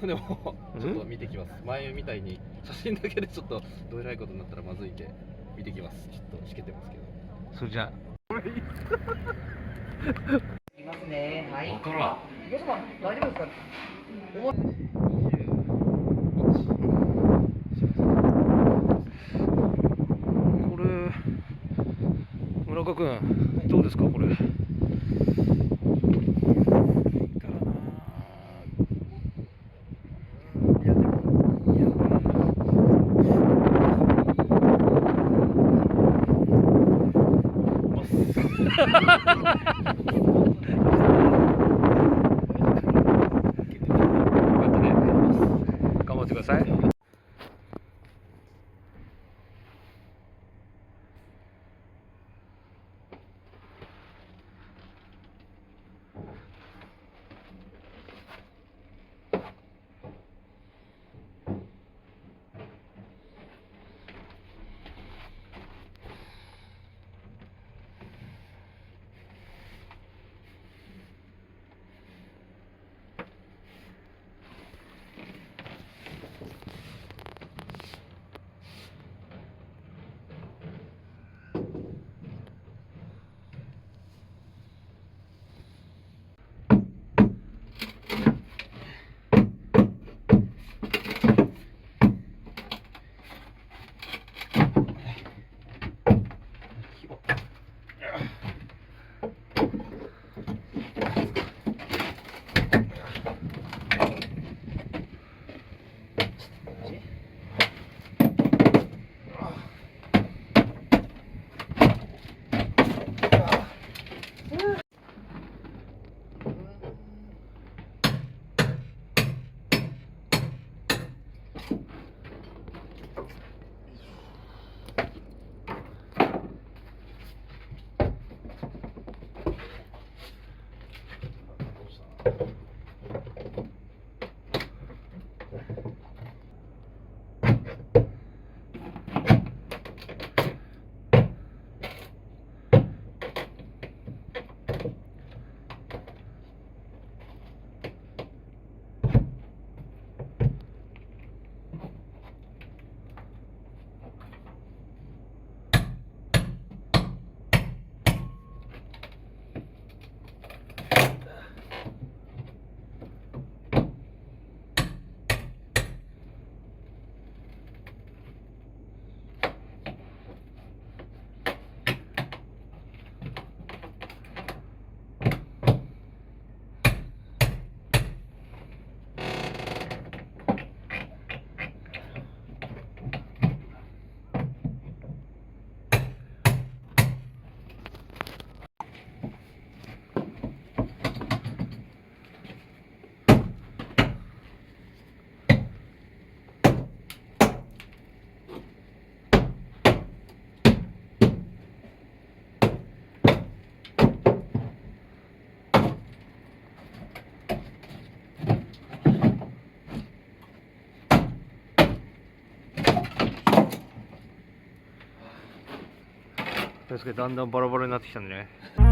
船もちょっと見てきます。前みたいに写真だけでちょっとどえらいことになったらまずいんで見てきます。ちょっとしけてますけど。それじゃあいますね。はい。分からん。皆様大丈夫ですか。これ村岡君どうですかこれ。頑張ってください。確かにだんだんバラバラになってきたんでね。